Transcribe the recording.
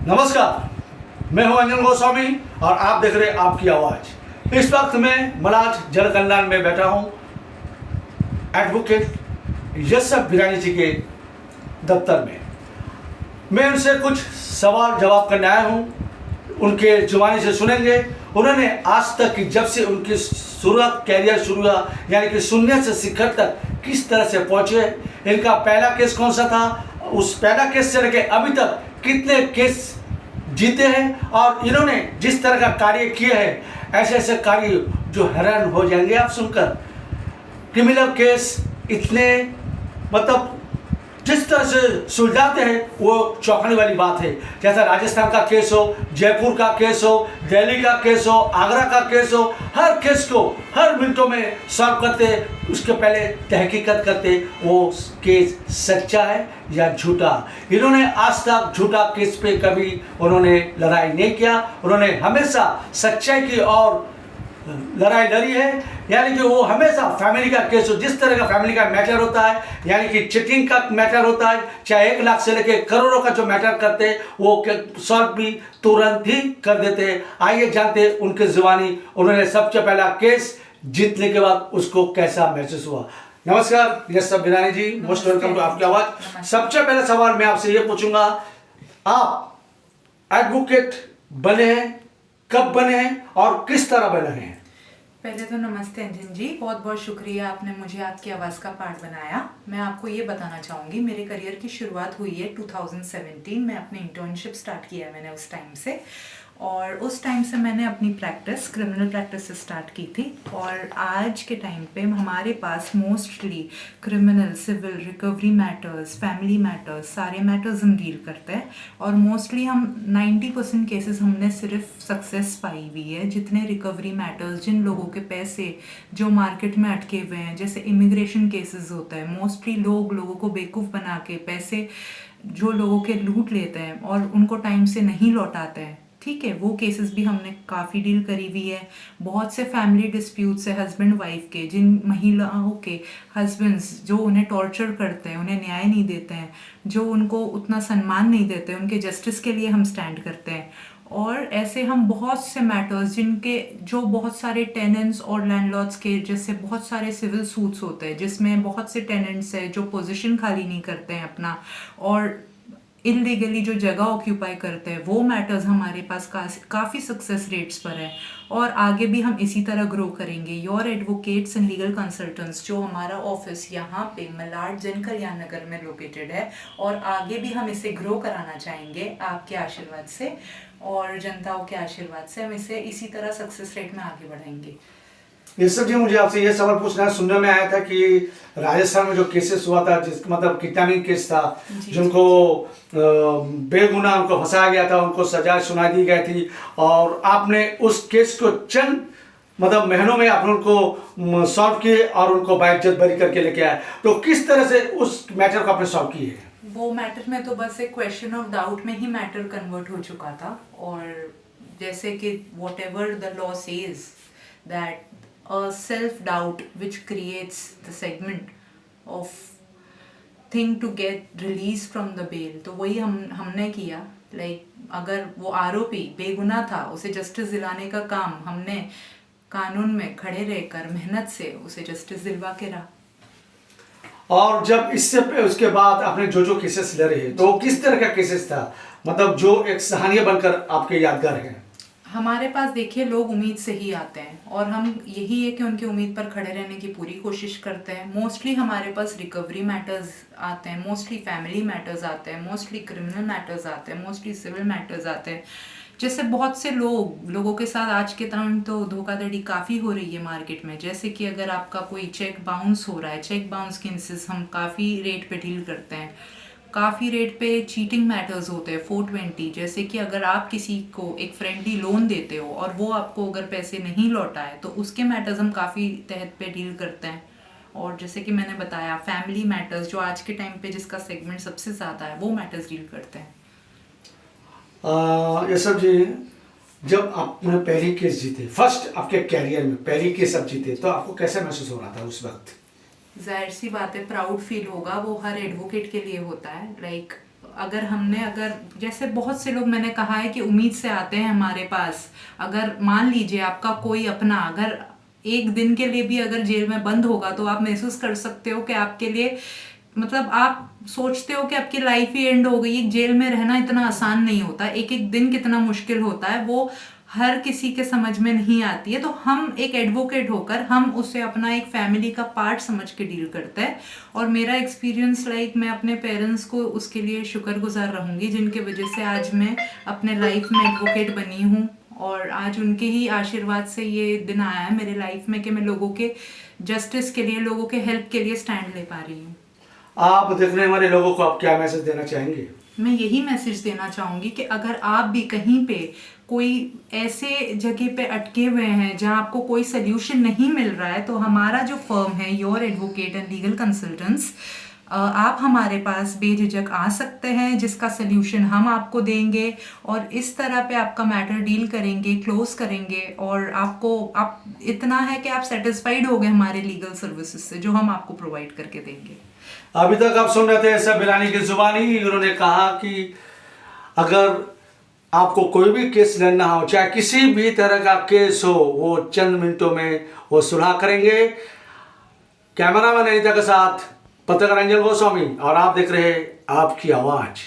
नमस्कार, मैं हूं अंजन गोस्वामी और आप देख रहे हैं आपकी आवाज़। इस वक्त मैं मलाज जन कल्याण में बैठा हूं एडवोकेट यशब बिरानी जी के दफ्तर में। मैं उनसे कुछ सवाल जवाब करने आया हूं, उनके जुबानी से सुनेंगे। उन्होंने आज तक की जब से उनकी शुरुआत कैरियर शुरू हुआ, यानी कि शून्य से शिखर तक किस तरह से पहुंचे, इनका पहला केस कौन सा था, उस पहला केस से लेकर अभी तक कितने केस जीते हैं और इन्होंने जिस तरह का कार्य किया है, ऐसे ऐसे कार्य जो हैरान हो जाएंगे आप सुनकर। क्रिमिनल केस इतने मतलब जिस तरह से सुलझाते हैं वो चौंकाने वाली बात है। जैसा राजस्थान का केस हो, जयपुर का केस हो, दिल्ली का केस हो, आगरा का केस हो, हर केस को हर मिनटों में सॉल्व करते, उसके पहले तहकीकत करते वो केस सच्चा है या झूठा। इन्होंने आज तक झूठा केस पे कभी उन्होंने लड़ाई नहीं किया, उन्होंने हमेशा सच्चाई की और लड़ाई लड़ी है। यानी कि वो हमेशा फैमिली का केस हो, जिस तरह का फैमिली का मैटर होता है, यानी कि चिटिंग का मैटर होता है, चाहे 1 लाख से लेकर करोड़ों का जो मैटर करते हैं वो सॉल्व भी तुरंत ही कर देते हैं। आइए जानते हैं उनके जुबानी उन्होंने सबसे पहला केस जीतने के बाद उसको कैसा महसूस हुआ। नमस्कार यशब बिरानी जी, मोस्ट वेलकम टू आपकी आवाज। सबसे पहला सवाल मैं आपसे ये पूछूंगा, आप एडवोकेट बने हैं, कब बने हैं और किस तरह बने हैं? पहले तो नमस्ते अंजन जी, बहुत बहुत शुक्रिया आपने मुझे आपकी आवाज़ का पार्ट बनाया। मैं आपको ये बताना चाहूँगी, मेरे करियर की शुरुआत हुई है 2017 में। अपने इंटर्नशिप स्टार्ट किया है मैंने उस टाइम से, और उस टाइम से मैंने अपनी प्रैक्टिस क्रिमिनल प्रैक्टिस से स्टार्ट की थी। और आज के टाइम पे हमारे पास mostly criminal, civil, recovery matters, family matters, सारे मैटर्स हम डील करते हैं। और मोस्टली हम 90% केसेस हमने सिर्फ सक्सेस पाई हुई है। जितने रिकवरी मैटर्स, जिन लोगों के पैसे जो मार्केट में अटके हुए हैं, जैसे इमिग्रेशन केसेस होता है, मोस्टली लोगों को बेवकूफ़ बना के पैसे जो लोगों के लूट लेते हैं और उनको टाइम से नहीं लौटाते हैं, ठीक है, वो केसेस भी हमने काफ़ी डील करी हुई है। बहुत से फैमिली डिस्प्यूट्स है हस्बैंड वाइफ के, जिन महिलाओं के हस्बैंड्स जो उन्हें टॉर्चर करते हैं, उन्हें न्याय नहीं देते हैं, जो उनको उतना सम्मान नहीं देते, उनके जस्टिस के लिए हम स्टैंड करते हैं। और ऐसे हम बहुत से मैटर्स जिनके जो बहुत सारे टेनेंट्स और लैंडलॉर्ड्स के, जैसे बहुत सारे सिविल सूट्स होते हैं जिसमें बहुत से टेनेंट्स है जो पोजीशन खाली नहीं करते हैं अपना और इलीगली जो जगह ऑक्यूपाई करते हैं, वो मैटर्स हमारे पास काफ़ी सक्सेस रेट्स पर है। और आगे भी हम इसी तरह ग्रो करेंगे। Your advocates and legal consultants, जो हमारा ऑफिस यहाँ पे मलाड जन कल्याण नगर में लोकेटेड है, और आगे भी हम इसे ग्रो कराना चाहेंगे आपके आशीर्वाद से और जनताओं के आशीर्वाद से। हम इसे इसी तरह सक्सेस रेट में आगे बढ़ाएंगे। यशब जी, मुझे आपसे ये सवाल पूछना है। सुनने में आया था कि राजस्थान में जो केसेस हुआ था, जिस मतलब किडनैपिंग केस था, जिनको बेगुनाह उनको फंसाया गया था, उनको सजा सुनाई दी गई थी, और आपने उस केस को चंद मतलब महीनों में आपने उनको सॉल्व किए और उनको बाइज्जत बरी करके लेके आए। तो किस तरह से उस मैटर को आपने सॉल्व किए? वो मैटर में तो बस एक क्वेश्चन ऑफ डाउट में ही मैटर कन्वर्ट हो चुका था। और जैसे कि what ever the law says that a self-doubt which creates the segment of thing to get release from the bail, तो वही हमने किया। अगर वो आरोपी बेगुनाह था, उसे जस्टिस दिलाने का काम हमने कानून में खड़े रहकर मेहनत से उसे जस्टिस दिलवा के रहा। और जब इससे उसके बाद आपने जो जो केसेस लड़े हैं, तो किस तरह का केसेस था, मतलब जो एक कहानी बनकर आपके यादगार है? हमारे पास देखिए, लोग उम्मीद से ही आते हैं और हम यही है कि उनकी उम्मीद पर खड़े रहने की पूरी कोशिश करते हैं। मोस्टली हमारे पास रिकवरी मैटर्स आते हैं, मोस्टली फैमिली मैटर्स आते हैं, मोस्टली क्रिमिनल मैटर्स आते हैं, मोस्टली सिविल मैटर्स आते हैं। जैसे बहुत से लोगों के साथ आज के टाइम तो धोखाधड़ी काफ़ी हो रही है मार्केट में। जैसे कि अगर आपका कोई चेक बाउंस हो रहा है, चेक बाउंस केसेस हम काफ़ी रेट पे डील करते हैं। काफ़ी रेट पे चीटिंग मैटर्स होते हैं 420, जैसे कि अगर आप किसी को एक फ्रेंडली लोन देते हो और वो आपको अगर पैसे नहीं लौटाए, तो उसके मैटर्स हम काफ़ी तहत पे डील करते हैं। और जैसे कि मैंने बताया, फैमिली मैटर्स जो आज के टाइम पे जिसका सेगमेंट सबसे ज़्यादा है, वो मैटर्स डील करते हैं। यशब जी, जब आपने पहली केस जीते, फर्स्ट आपके कैरियर में पहली केस आप जीते, तो आपको कैसा महसूस हो रहा था उस वक्त? जाहिर सी बात है, प्राउड फील होगा, वो हर एडवोकेट के लिए होता है। अगर जैसे बहुत से लोग, मैंने कहा है कि उम्मीद से आते हैं हमारे पास। अगर मान लीजिए आपका कोई अपना अगर एक दिन के लिए भी अगर जेल में बंद होगा, तो आप महसूस कर सकते हो कि आपके लिए, मतलब आप सोचते हो कि आपकी लाइफ ही एंड हो गई। जेल में रहना इतना आसान नहीं होता, एक एक दिन कितना मुश्किल होता है, वो हर किसी के समझ में नहीं आती है। तो हम एक एडवोकेट होकर हम उसे अपना एक फैमिली का पार्ट समझ के डील करते हैं। और मेरा एक्सपीरियंस मैं अपने पेरेंट्स को उसके लिए शुक्रगुजार रहूंगी, जिनके वजह से आज मैं अपने लाइफ में एडवोकेट बनी हूँ। और आज उनके ही आशीर्वाद से ये दिन आया है मेरे लाइफ में कि मैं लोगों के जस्टिस के लिए, लोगों के हेल्प के लिए स्टैंड ले पा रही हूँ। आप देखने वाले लोगों को आप क्या मैसेज देना चाहेंगे? मैं यही मैसेज देना चाहूँगी कि अगर आप भी कहीं पे कोई ऐसे जगह पे अटके हुए हैं जहाँ आपको कोई सल्यूशन नहीं मिल रहा है, तो हमारा जो फर्म है your advocate and legal consultants, आप हमारे पास बेझिझक आ सकते हैं, जिसका सल्यूशन हम आपको देंगे और इस तरह पे आपका मैटर डील करेंगे, क्लोज करेंगे। और आप इतना है कि आप सेटिस्फाइड हो गए हमारे लीगल सर्विसेज से, जो हम आपको प्रोवाइड करके देंगे। अभी तक आप सुन रहे थे ऐसा बिरानी की जुबानी। उन्होंने कहा कि अगर आपको कोई भी केस लड़ना हो, चाहे किसी भी तरह का केस हो, वो चंद मिनटों में वो सुलह करेंगे। कैमरामैन अनीता के साथ पत्रकार अंजल गोस्वामी, और आप देख रहे हैं आपकी आवाज़।